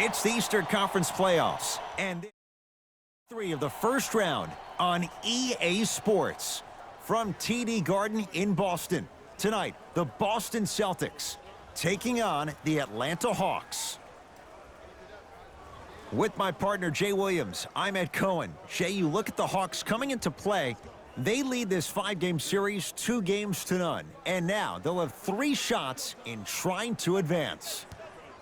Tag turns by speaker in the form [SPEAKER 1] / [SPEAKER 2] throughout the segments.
[SPEAKER 1] It's the Eastern Conference playoffs, and 3 of the first round on EA Sports. From TD Garden in Boston, tonight, the Boston Celtics taking on the Atlanta Hawks. With my partner, Jay Williams, I'm Ed Cohen. Jay, you look at the Hawks coming into play. They lead this 5-game series 2-0. And now they'll have 3 shots in trying to advance.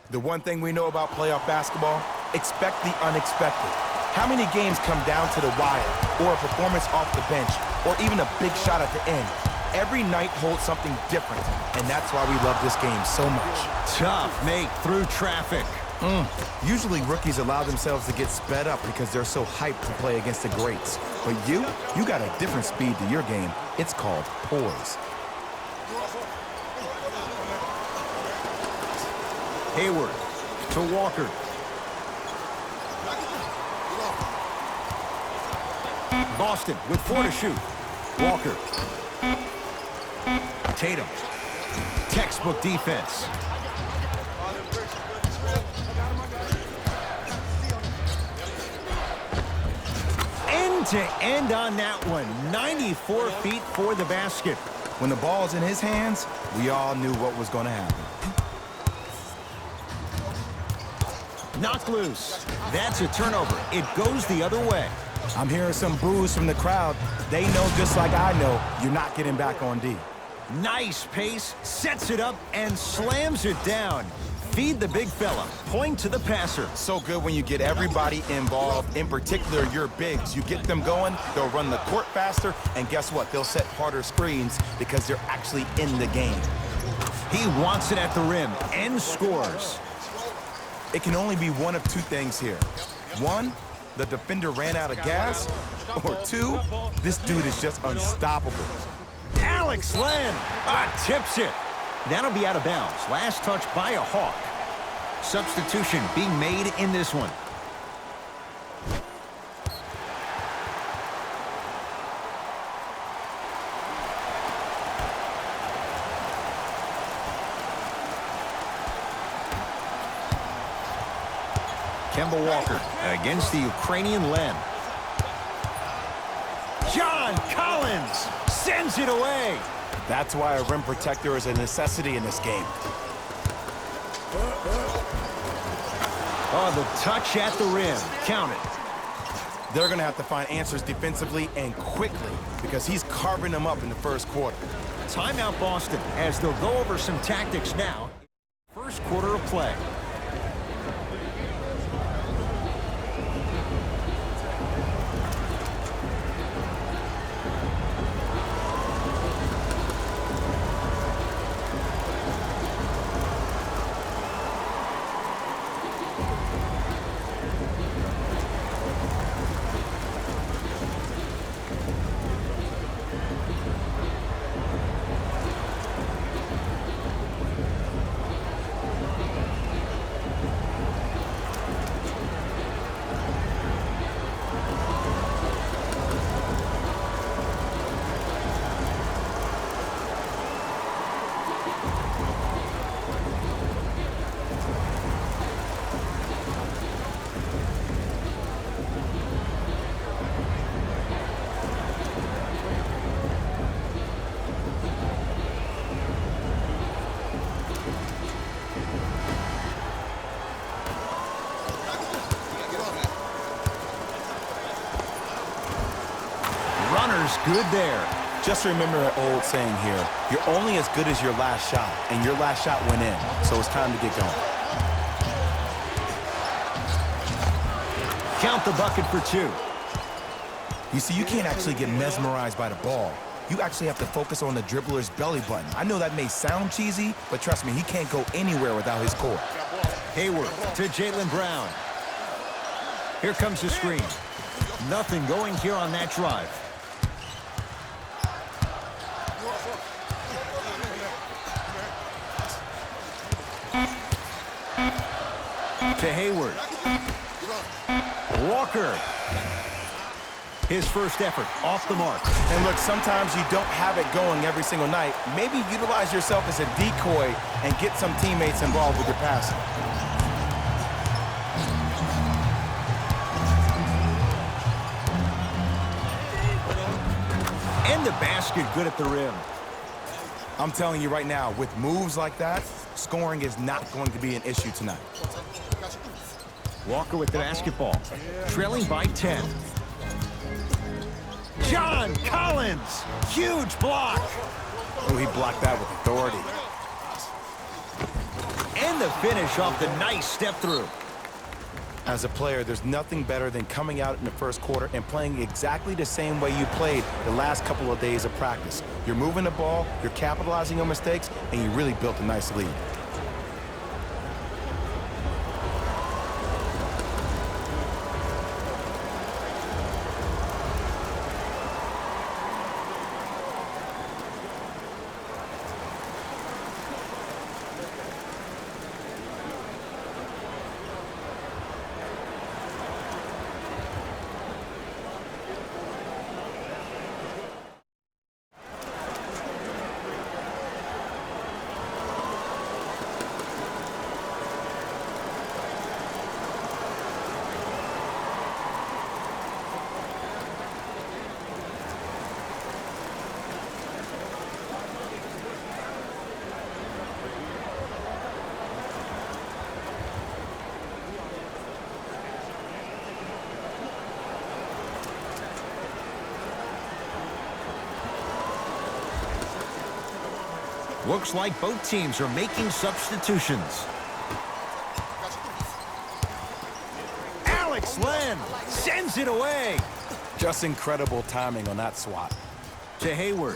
[SPEAKER 2] The one thing we know about playoff basketball, expect the unexpected. How many games come down to the wire, or a performance off the bench, or even a big shot at the end? Every night holds something different, and that's why we love this game so much.
[SPEAKER 1] Tough make through traffic.
[SPEAKER 2] Usually rookies allow themselves to get sped up because they're so hyped to play against the greats. But you got a different speed to your game. It's called poise.
[SPEAKER 1] Hayward to Walker. Boston with 4 to shoot. Walker. Tatum. Textbook defense. End to end on that one. 94 feet for the basket.
[SPEAKER 2] When the ball's in his hands, we all knew what was going to happen.
[SPEAKER 1] Knocked loose. That's a turnover. It goes the other way.
[SPEAKER 2] I'm hearing some boos from the crowd. They know just like I know, you're not getting back on D.
[SPEAKER 1] Nice pace, sets it up, and slams it down. Feed the big fella. Point to the passer.
[SPEAKER 2] So good when you get everybody involved, in particular your bigs. You get them going, they'll run the court faster, and guess what? They'll set harder screens because they're actually in the game.
[SPEAKER 1] He wants it at the rim and scores.
[SPEAKER 2] It can only be one of 2 things here. 1, the defender ran out of gas, or 2, this dude is just unstoppable.
[SPEAKER 1] Alex Len tips it. That'll be out of bounds. Last touch by a Hawk. Substitution being made in this one. Kemba Walker against the Ukrainian Len. John Collins sends it away.
[SPEAKER 2] That's why a rim protector is a necessity in this game.
[SPEAKER 1] Oh, the touch at the rim. Count it.
[SPEAKER 2] They're going to have to find answers defensively and quickly because he's carving them up in the first quarter.
[SPEAKER 1] Timeout Boston as they'll go over some tactics now. First quarter of play. Good there.
[SPEAKER 2] Just remember an old saying here, you're only as good as your last shot, and your last shot went in, so it's time to get going.
[SPEAKER 1] Count the bucket for 2.
[SPEAKER 2] You see, you can't actually get mesmerized by the ball. You actually have to focus on the dribbler's belly button. I know that may sound cheesy, but trust me, he can't go anywhere without his core.
[SPEAKER 1] Hayward to Jaylen Brown. Here comes the screen. Nothing going here on that drive. To Hayward. Walker. His first effort off the mark.
[SPEAKER 2] And look, sometimes you don't have it going every single night. Maybe utilize yourself as a decoy and get some teammates involved with your passing.
[SPEAKER 1] the basket good at the rim.
[SPEAKER 2] I'm telling you right now, with moves like that, scoring is not going to be an issue tonight.
[SPEAKER 1] Walker with the basketball, trailing by 10. John Collins, huge block.
[SPEAKER 2] Oh, he blocked that with authority.
[SPEAKER 1] And the finish off the nice step through.
[SPEAKER 2] As a player, there's nothing better than coming out in the first quarter and playing exactly the same way you played the last couple of days of practice. You're moving the ball, you're capitalizing on mistakes, and you really built a nice lead.
[SPEAKER 1] Looks like both teams are making substitutions. Alex Len sends it away.
[SPEAKER 2] Just incredible timing on that swat.
[SPEAKER 1] To Hayward.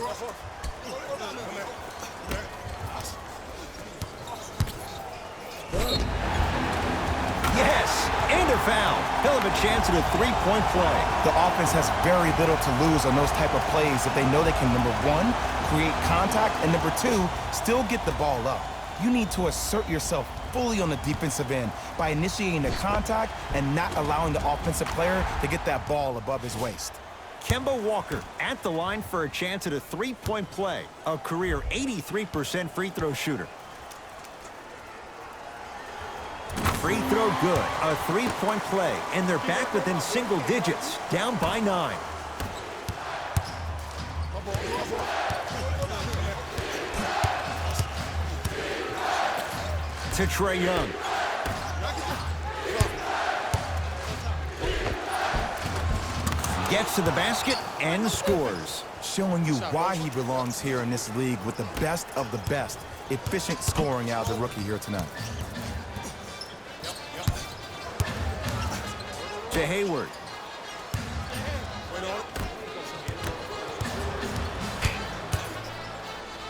[SPEAKER 1] Yes, and a foul. He'll have a chance at a three-point play.
[SPEAKER 2] The offense has very little to lose on those type of plays if they know they can, number one, create contact, and number two, still get the ball up. You need to assert yourself fully on the defensive end by initiating the contact and not allowing the offensive player to get that ball above his waist.
[SPEAKER 1] Kemba Walker at the line for a chance at a three-point play. A career 83% free throw shooter. Free throw good. A three-point play. And they're back within single digits. Down by 9. To Trae Young. Gets to the basket and scores.
[SPEAKER 2] Showing you why he belongs here in this league with the best of the best. Efficient scoring out of the rookie here tonight.
[SPEAKER 1] To Hayward.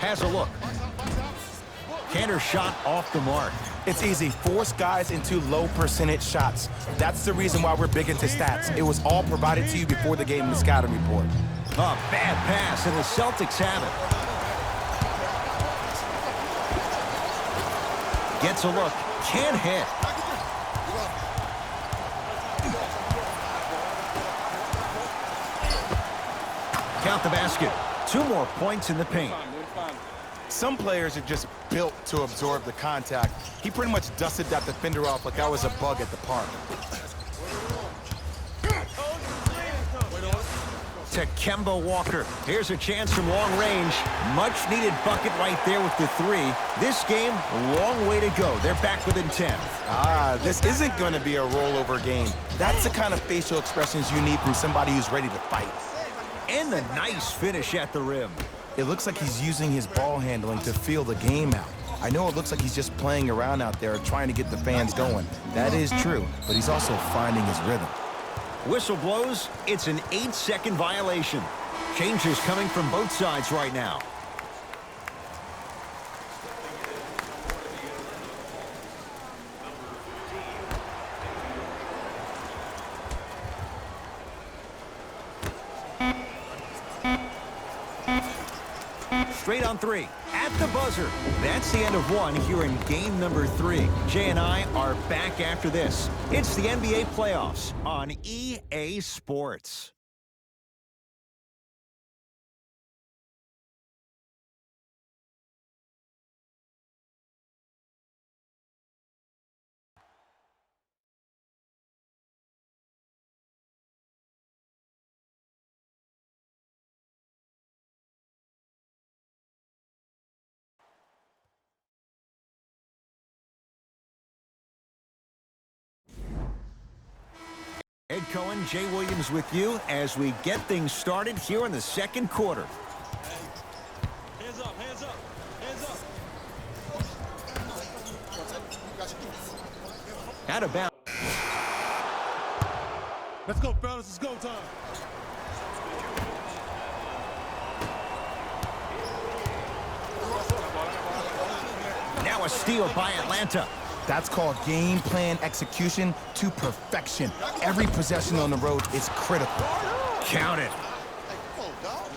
[SPEAKER 1] Has a look. Cantor shot off the mark.
[SPEAKER 2] It's easy. Force guys into low percentage shots. That's the reason why we're big into stats. It was all provided to you before the game in the scouting report.
[SPEAKER 1] A bad pass, and the Celtics have it. Gets a look. Can't hit. Count the basket. 2 more points in the paint.
[SPEAKER 2] Some players are just built to absorb the contact. He pretty much dusted that defender off like that was a bug at the park.
[SPEAKER 1] To Kemba Walker. Here's a chance from long range. Much needed bucket right there with the 3. This game, a long way to go. They're back within 10.
[SPEAKER 2] This isn't going to be a rollover game. That's the kind of facial expressions you need from somebody who's ready to fight.
[SPEAKER 1] And the nice finish at the rim.
[SPEAKER 2] It looks like he's using his ball handling to feel the game out. I know it looks like he's just playing around out there trying to get the fans going. That is true, but he's also finding his rhythm.
[SPEAKER 1] Whistle blows. It's an 8-second violation. Changes coming from both sides right now. Straight on 3. At the buzzer. That's the end of 1 here in game number 3. Jay and I are back after this. It's the NBA playoffs on EA Sports. Cohen, Jay Williams with you as we get things started here in the second quarter.
[SPEAKER 3] Hands up, hands up, hands up.
[SPEAKER 1] Out of bounds.
[SPEAKER 3] Let's go, fellas. It's go time.
[SPEAKER 1] Now a steal by Atlanta.
[SPEAKER 2] That's called game plan execution to perfection. Every possession on the road is critical.
[SPEAKER 1] Count it.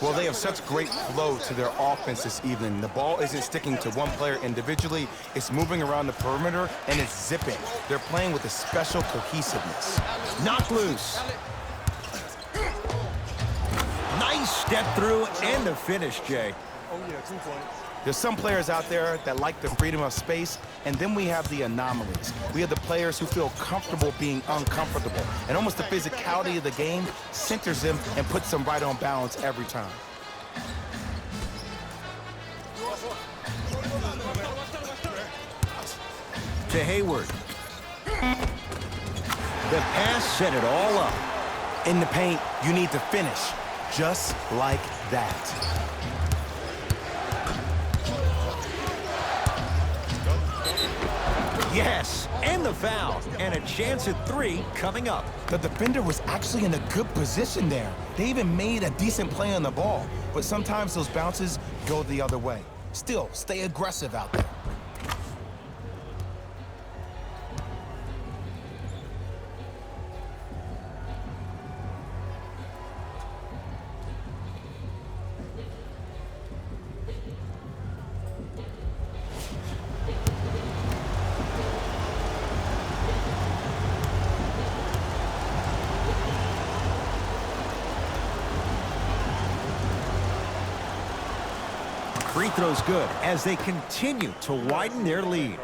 [SPEAKER 2] Well, they have such great flow to their offense this evening. The ball isn't sticking to one player individually. It's moving around the perimeter, and it's zipping. They're playing with a special cohesiveness.
[SPEAKER 1] Knocked loose. Nice step through and the finish, Jay.
[SPEAKER 3] Oh, yeah, 2 points.
[SPEAKER 2] There's some players out there that like the freedom of space, and then we have the anomalies. We have the players who feel comfortable being uncomfortable, and almost the physicality of the game centers them and puts them right on balance every time.
[SPEAKER 1] To Hayward. The pass set it all up.
[SPEAKER 2] In the paint, you need to finish just like that.
[SPEAKER 1] Yes, and the foul, and a chance at 3 coming up.
[SPEAKER 2] The defender was actually in a good position there. They even made a decent play on the ball, but sometimes those bounces go the other way. Still, stay aggressive out there.
[SPEAKER 1] Free throw's good as they continue to widen their lead.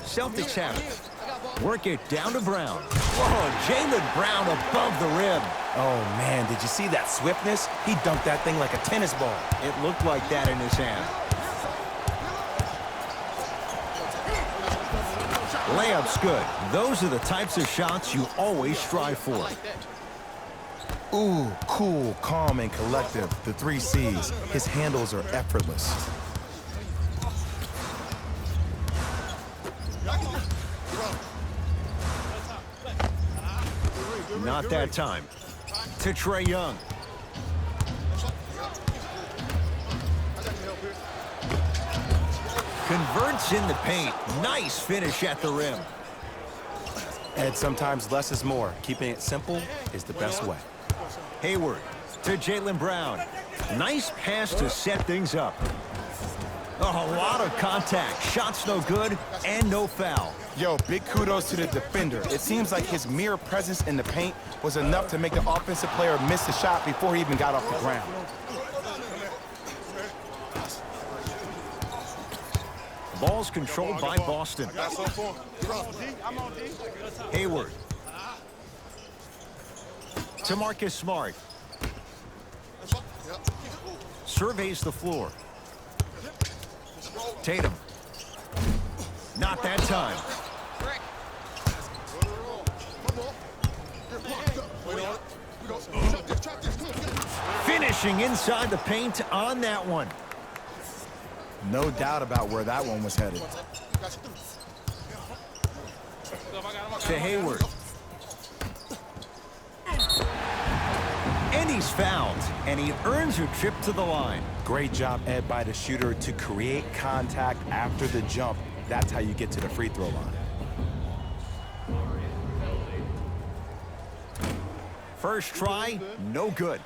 [SPEAKER 1] Celtics have it. Work it down to Brown. Whoa, Jaylen Brown above the rim.
[SPEAKER 2] Oh, man, did you see that swiftness? He dunked that thing like a tennis ball.
[SPEAKER 1] It looked like that in his hand. Layup's good. Those are the types of shots you always strive for.
[SPEAKER 2] Ooh, cool, calm, and collective. The 3 C's. His handles are effortless.
[SPEAKER 1] Not that time. To Trae Young. Converts in the paint. Nice finish at the rim.
[SPEAKER 2] And sometimes less is more. Keeping it simple is the best way.
[SPEAKER 1] Hayward to Jaylen Brown. Nice pass to set things up. Oh, a lot of contact. Shots no good and no foul.
[SPEAKER 2] Yo, big kudos to the defender. It seems like his mere presence in the paint was enough to make the offensive player miss the shot before he even got off the ground.
[SPEAKER 1] Ball's controlled by Boston. Hayward. To Marcus Smart. Surveys the floor. Tatum. Not that time. Finishing inside the paint on that one.
[SPEAKER 2] No doubt about where that one was headed.
[SPEAKER 1] To Hayward. And he's fouled, and he earns a trip to the line.
[SPEAKER 2] Great job, Ed, by the shooter to create contact after the jump. That's how you get to the free throw line.
[SPEAKER 1] First try, no good.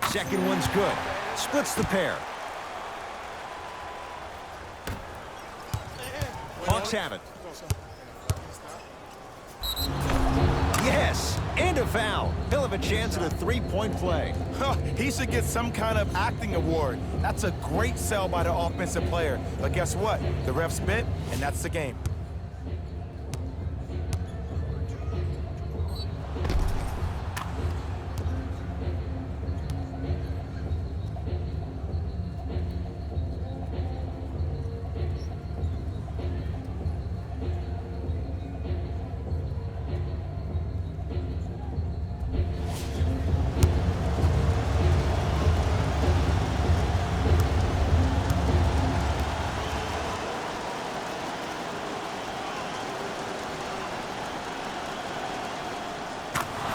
[SPEAKER 1] Second one's good. Splits the pair. Hawks have it. Yes, and a foul. He'll have a chance at a three-point play.
[SPEAKER 2] He should get some kind of acting award. That's a great sell by the offensive player. But guess what? The ref spit, and that's the game.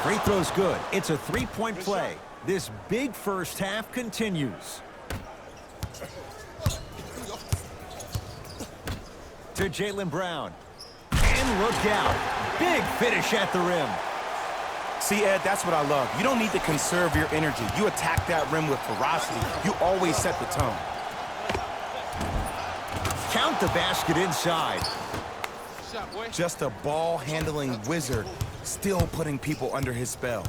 [SPEAKER 1] Free throw's good. It's a three-point play. This big first half continues. To Jaylen Brown. And look out. Big finish at the rim.
[SPEAKER 2] See, Ed, that's what I love. You don't need to conserve your energy. You attack that rim with ferocity. You always set the tone.
[SPEAKER 1] Count the basket inside.
[SPEAKER 2] Just a ball-handling wizard, still putting people under his spell.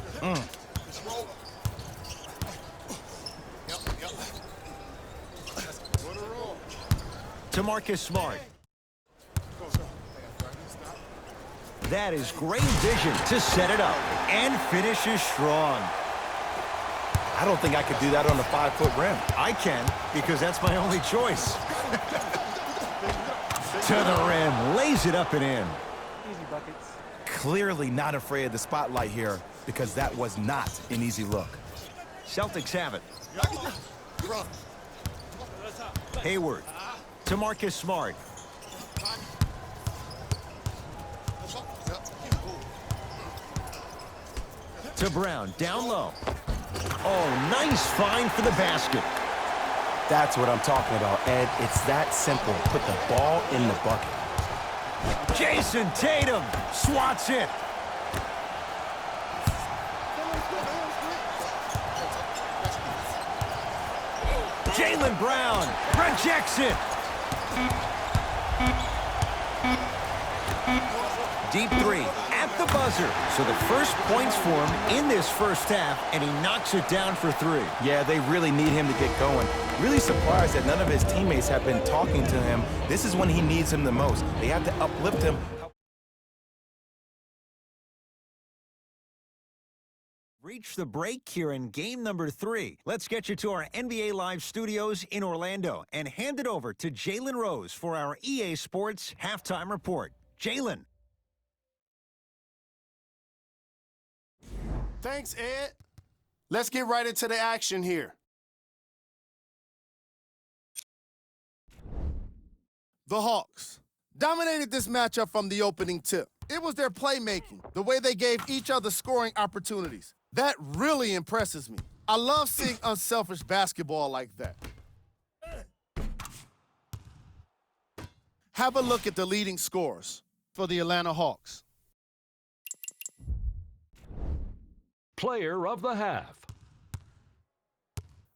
[SPEAKER 1] To Marcus Smart. That is great vision to set it up and finishes strong.
[SPEAKER 2] I don't think I could do that on a 5-foot rim.
[SPEAKER 1] I can, because that's my only choice. To the rim, lays it up and in.
[SPEAKER 4] Easy buckets.
[SPEAKER 2] Clearly not afraid of the spotlight here, because that was not an easy look.
[SPEAKER 1] Celtics have it. Hayward to Marcus Smart. To Brown, down low. Oh, nice find for the basket.
[SPEAKER 2] That's what I'm talking about, Ed. It's that simple. Put the ball in the bucket.
[SPEAKER 1] Jason Tatum swats it. Jaylen Brown rejects it. Deep three at the buzzer. So the first points for him in this first half, and he knocks it down for three.
[SPEAKER 2] Yeah, they really need him to get going. Really surprised that none of his teammates have been talking to him. This is when he needs him the most. They have to uplift him.
[SPEAKER 1] Reach the break here in game number 3. Let's get you to our NBA Live studios in Orlando and hand it over to Jalen Rose for our EA Sports halftime report. Jalen.
[SPEAKER 5] Thanks, Ed. Let's get right into the action here. The Hawks dominated this matchup from the opening tip. It was their playmaking, the way they gave each other scoring opportunities. That really impresses me. I love seeing unselfish basketball like that. Have a look at the leading scorers for the Atlanta Hawks.
[SPEAKER 6] Player of the half.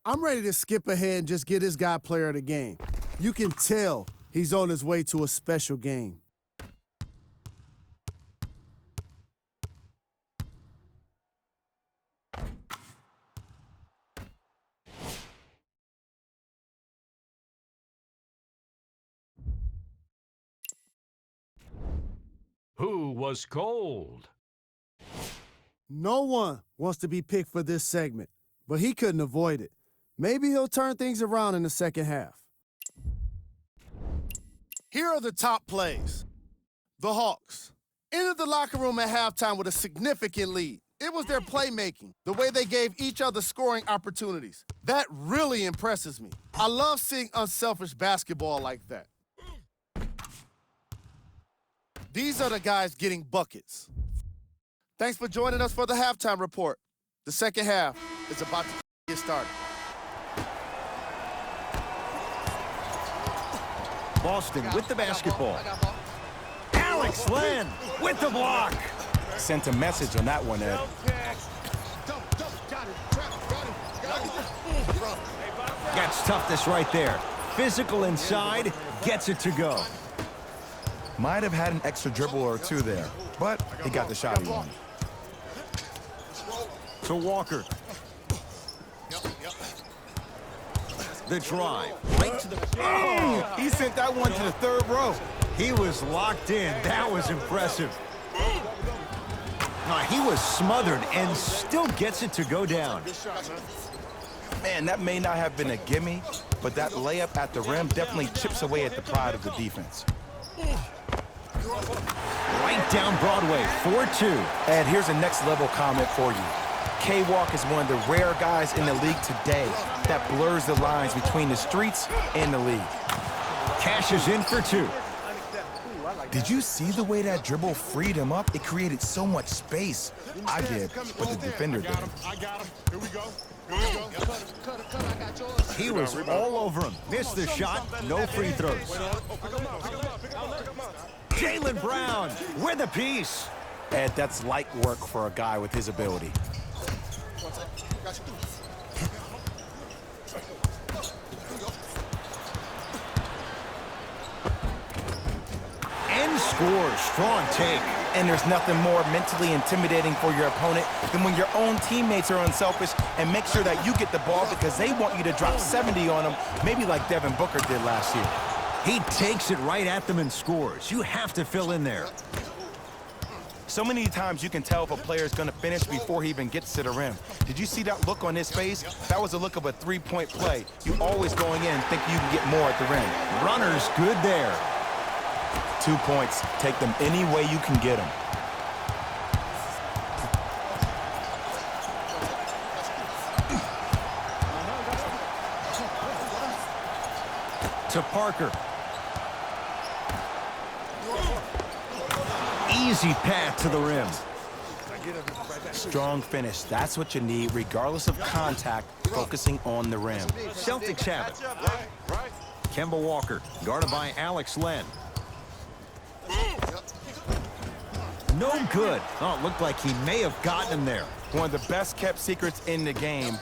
[SPEAKER 5] I'm ready to skip ahead and just get this guy player of the game. You can tell he's on his way to a special game.
[SPEAKER 6] Who was cold?
[SPEAKER 5] No one wants to be picked for this segment, but he couldn't avoid it. Maybe he'll turn things around in the second half. Here are the top plays. The Hawks entered the locker room at halftime with a significant lead. It was their playmaking, the way they gave each other scoring opportunities. That really impresses me. I love seeing unselfish basketball like that. These are the guys getting buckets. Thanks for joining us for the halftime report. The second half is about to get started.
[SPEAKER 1] Boston with the basketball. Alex Len with the block.
[SPEAKER 2] Sent a message on that one, Ed.
[SPEAKER 1] Gets toughness right there. Physical inside, gets it to go.
[SPEAKER 2] Might have had an extra dribble or two there, but he got the shot he wanted.
[SPEAKER 1] To Walker. The drive. Right to the...
[SPEAKER 2] Oh, he sent that one to the third row.
[SPEAKER 1] He was locked in. That was impressive. He was smothered and still gets it to go down.
[SPEAKER 2] Man, that may not have been a gimme, but that layup at the rim definitely chips away at the pride of the defense.
[SPEAKER 1] Right down Broadway, 4-2.
[SPEAKER 2] Ed, here's a next-level comment for you. K-Walk is one of the rare guys in the league today that blurs the lines between the streets and the league.
[SPEAKER 1] Cashes in for 2.
[SPEAKER 2] Did you see the way that dribble freed him up? It created so much space. I did, but the defender didn't.
[SPEAKER 5] I got him. Here we go.
[SPEAKER 1] He was all over him. Missed the shot. No free throws. Jaylen Brown with a piece.
[SPEAKER 2] Ed, that's light work for a guy with his ability.
[SPEAKER 1] And scores. Strong take.
[SPEAKER 2] And there's nothing more mentally intimidating for your opponent than when your own teammates are unselfish and make sure that you get the ball because they want you to drop 70 on them, maybe like Devin Booker did last year.
[SPEAKER 1] He takes it right at them and scores. You have to fill in there.
[SPEAKER 2] So many times you can tell if a player is going to finish before he even gets to the rim. Did you see that look on his face? That was a look of a three-point play. You always going in thinking you can get more at the rim.
[SPEAKER 1] Runner's good there.
[SPEAKER 2] 2 points. Take them any way you can get them.
[SPEAKER 1] To Parker. Easy path to the rim.
[SPEAKER 2] Strong finish. That's what you need, regardless of contact, focusing on the rim.
[SPEAKER 1] Celtics have it. Kemba Walker, guarded by Alex Len. No good. Oh, it looked like he may have gotten him there.
[SPEAKER 2] One of the best kept secrets in the game.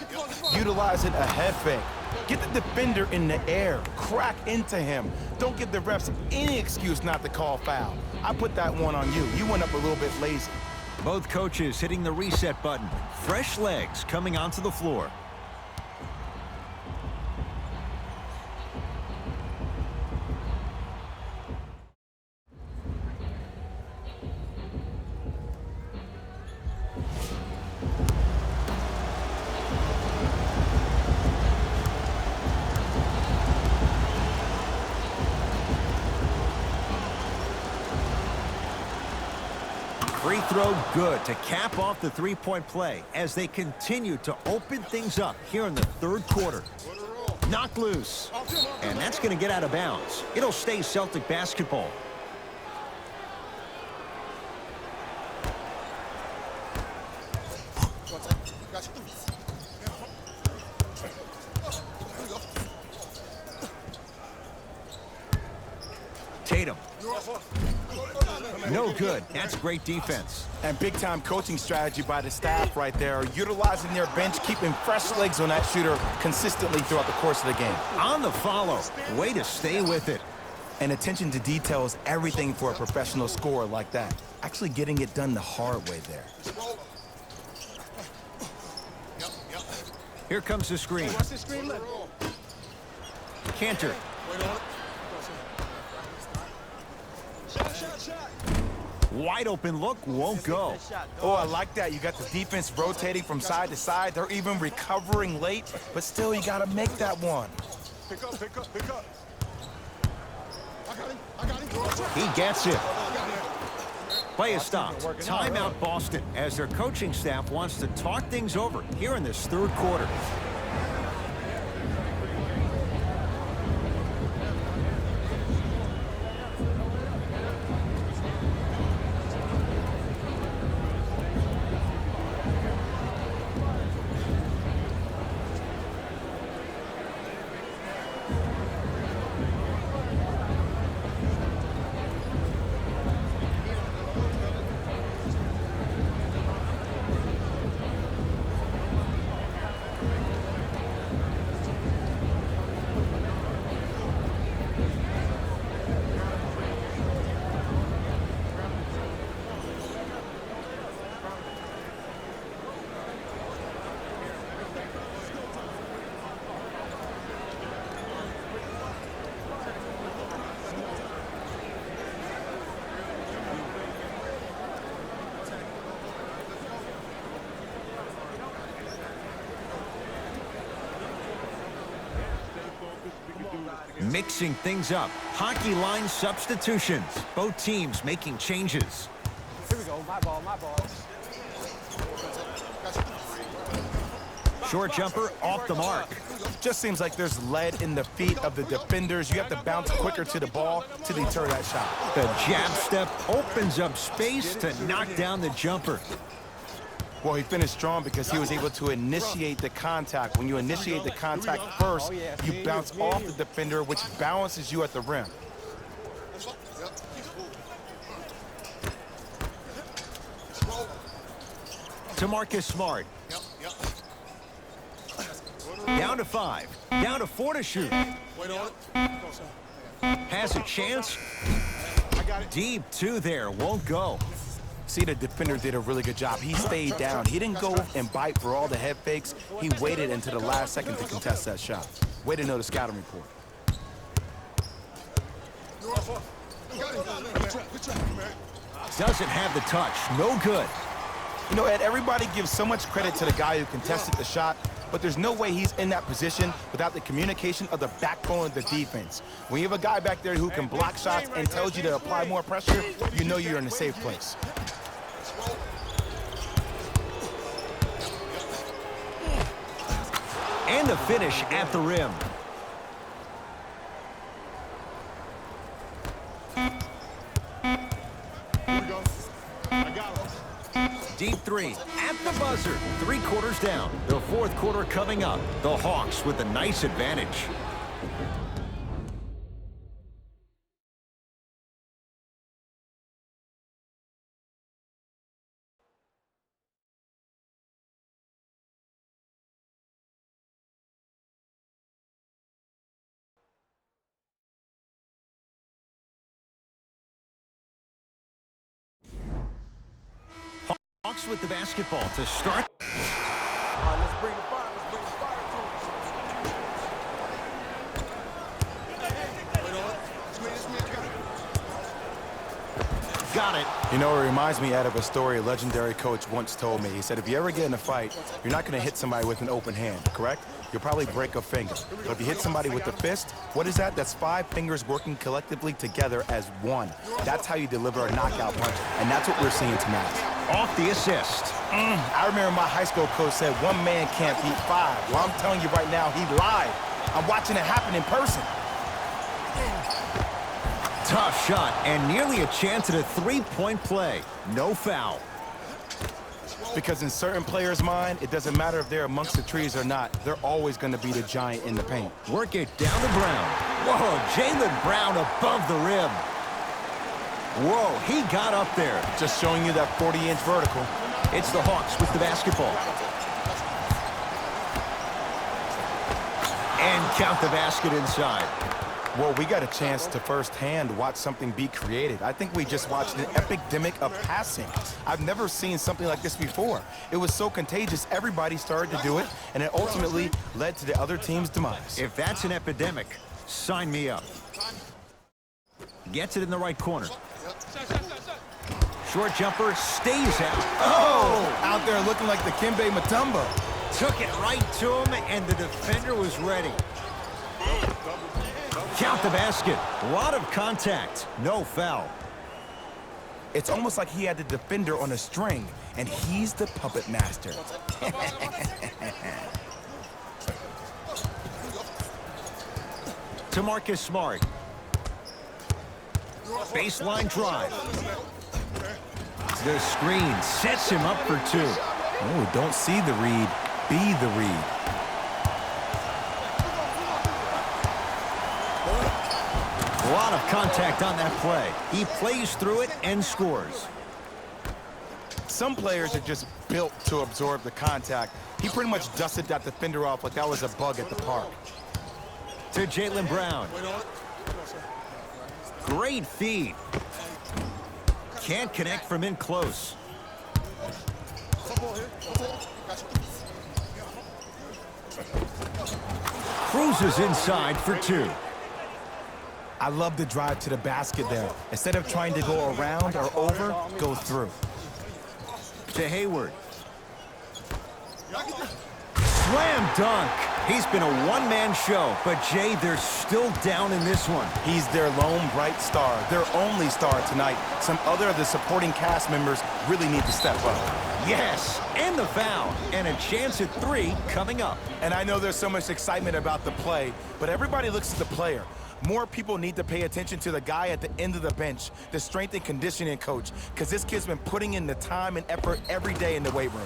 [SPEAKER 2] Utilizing a head fake. Get the defender in the air. Crack into him. Don't give the refs any excuse not to call foul. I put that one on you. You went up a little bit lazy.
[SPEAKER 1] Both coaches hitting the reset button. Fresh legs coming onto the floor. Free throw good to cap off the three-point play as they continue to open things up here in the third quarter. Knocked loose. And that's going to get out of bounds. It'll stay Celtic basketball. Tatum. No good. That's great defense.
[SPEAKER 2] And big-time coaching strategy by the staff right there, utilizing their bench, keeping fresh legs on that shooter consistently throughout the course of the game.
[SPEAKER 1] On the follow. Way to stay with it.
[SPEAKER 2] And attention to detail is everything for a professional scorer like that. Actually getting it done the hard way there.
[SPEAKER 1] Here comes the screen. Cantor. Wide open look, won't go.
[SPEAKER 2] Oh, I like that. You got the defense rotating from side to side. They're even recovering late, but still you got to make that one.
[SPEAKER 5] Pick up. I got him.
[SPEAKER 1] He gets it. Play is stopped. Timeout Boston as their coaching staff wants to talk things over here in this third quarter. Mixing things up. Hockey line substitutions. Both teams making changes.
[SPEAKER 4] Here we go. My ball.
[SPEAKER 1] Short jumper off the mark.
[SPEAKER 2] Just seems like there's lead in the feet of the defenders. You have to bounce quicker to the ball to deter that shot.
[SPEAKER 1] The jab step opens up space to knock down the jumper.
[SPEAKER 2] Well, he finished strong because he was able to initiate the contact. When you initiate the contact first, you bounce off the defender, which balances you at the rim.
[SPEAKER 1] To Marcus Smart. Down to 5. Down to 4 to shoot. Has a chance. Deep 2 there. Won't go.
[SPEAKER 2] See, the defender did a really good job. He stayed down. He didn't go and bite for all the head fakes. He waited until the last second to contest that shot. Way to know the scouting report.
[SPEAKER 1] Doesn't have the touch. No good.
[SPEAKER 2] You know, Ed, everybody gives so much credit to the guy who contested the shot, but there's no way he's in that position without the communication of the backbone of the defense. When you have a guy back there who can block shots and tells you to apply more pressure, you know you're in a safe place.
[SPEAKER 1] And the finish at the rim. Deep 3 at the buzzer. 3 quarters down. The 4th quarter coming up. The Hawks with a nice advantage. Hawks with the basketball to start.
[SPEAKER 4] Let's bring the fire. Let's bring the fire
[SPEAKER 1] Got it.
[SPEAKER 2] You know, it reminds me, Ed, of a story a legendary coach once told me. He said, if you ever get in a fight, you're not going to hit somebody with an open hand, correct? You'll probably break a finger. But if you hit somebody with a fist, what is that? That's 5 fingers working collectively together as one. That's how you deliver a knockout punch, and that's what we're seeing tonight.
[SPEAKER 1] Off the assist.
[SPEAKER 2] I remember my high school coach said 1 man can't beat 5. Well, I'm telling you right now, he lied. I'm watching it happen in person.
[SPEAKER 1] Tough shot and nearly a chance at a 3-point play. No foul.
[SPEAKER 2] Because in certain players' mind, it doesn't matter if they're amongst the trees or not. They're always going to be the giant in the paint.
[SPEAKER 1] Work it down to Brown. Whoa, Jaylen Brown above the rim. Whoa, he got up there.
[SPEAKER 2] Just showing you that 40-inch vertical.
[SPEAKER 1] It's the Hawks with the basketball. And count the basket inside.
[SPEAKER 2] Well, we got a chance to firsthand watch something be created. I think we just watched an epidemic of passing. I've never seen something like this before. It was so contagious, everybody started to do it, and it ultimately led to the other team's demise.
[SPEAKER 1] If that's an epidemic, sign me up. Gets it in the right corner. Short jumper stays out.
[SPEAKER 2] Oh! Out there looking like the Kimbe Mutombo.
[SPEAKER 1] Took it right to him, and the defender was ready. Count the basket. A lot of contact. No foul.
[SPEAKER 2] It's almost like he had the defender on a string, and he's the puppet master.
[SPEAKER 1] To Marcus Smart. Baseline drive. The screen sets him up for 2.
[SPEAKER 2] Oh, don't see the read, be the read.
[SPEAKER 1] A lot of contact on that play. He plays through it and scores.
[SPEAKER 2] Some players are just built to absorb the contact. He pretty much dusted that defender off like that was a bug at the park.
[SPEAKER 1] To Jaylen Brown. Great feed. Can't connect from in close. Cruises inside for 2.
[SPEAKER 2] I love the drive to the basket there. Instead of trying to go around or over, go through.
[SPEAKER 1] To Hayward. Slam dunk. He's been a one-man show, but Jay, they're still down in this one.
[SPEAKER 2] He's their lone bright star, their only star tonight. Some other of the supporting cast members really need to step up.
[SPEAKER 1] Yes, and the foul. And a chance at 3 coming up.
[SPEAKER 2] And I know there's so much excitement about the play, but everybody looks at the player. More people need to pay attention to the guy at the end of the bench, the strength and conditioning coach, because this kid's been putting in the time and effort every day in the weight room.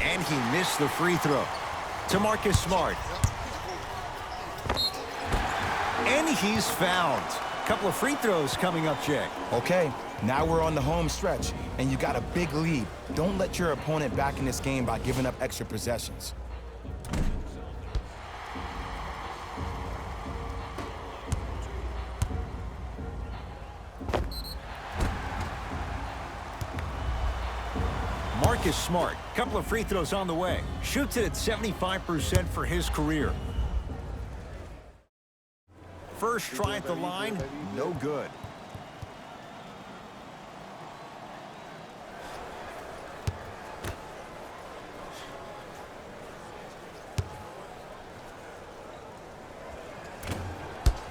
[SPEAKER 1] And he missed the free throw. To Marcus Smart. And he's fouled. Couple of free throws coming up, Jay.
[SPEAKER 2] Okay, now we're on the home stretch, and you got a big lead. Don't let your opponent back in this game by giving up extra possessions.
[SPEAKER 1] Marcus Smart, couple of free throws on the way. Shoots it at 75% for his career. First try at the line, no good.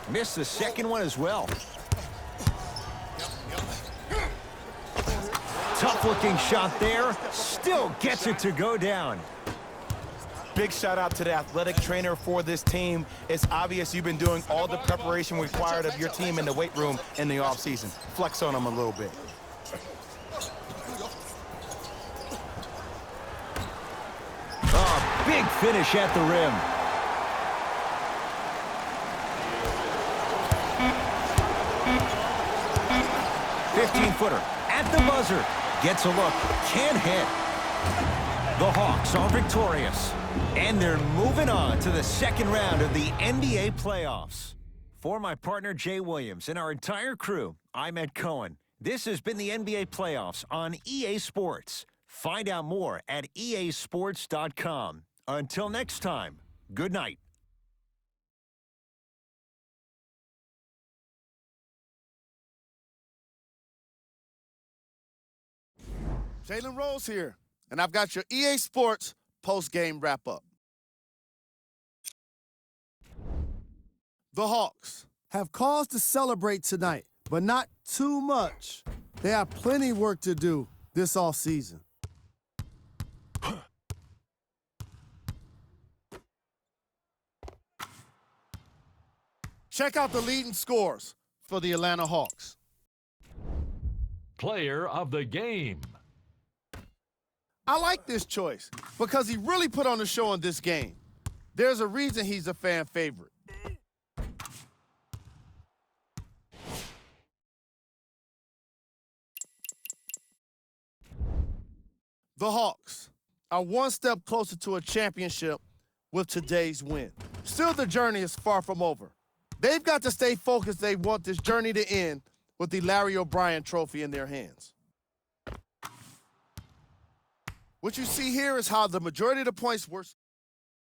[SPEAKER 1] Missed the second one as well. Tough-looking shot there. Still gets it to go down.
[SPEAKER 2] Big shout out to the athletic trainer for this team. It's obvious you've been doing all the preparation required of your team in the weight room in the offseason. Flex on them a little bit.
[SPEAKER 1] Oh, big finish at the rim. "15-footer at the buzzer. Gets a look. Can't hit. The Hawks are victorious. And they're moving on to the second round of the NBA playoffs. For my partner, Jay Williams, and our entire crew, I'm Ed Cohen. This has been the NBA playoffs on EA Sports. Find out more at easports.com. Until next time, good night.
[SPEAKER 5] Jalen Rose here, and I've got your EA Sports post-game wrap-up. The Hawks have cause to celebrate tonight, but not too much. They have plenty of work to do this offseason. Check out the leading scores for the Atlanta Hawks.
[SPEAKER 6] Player of the game.
[SPEAKER 5] I like this choice because he really put on the show in this game. There's a reason he's a fan favorite. The Hawks are one step closer to a championship with today's win. Still, the journey is far from over. They've got to stay focused. They want this journey to end with the Larry O'Brien Trophy in their hands. What you see here is how the majority of the points were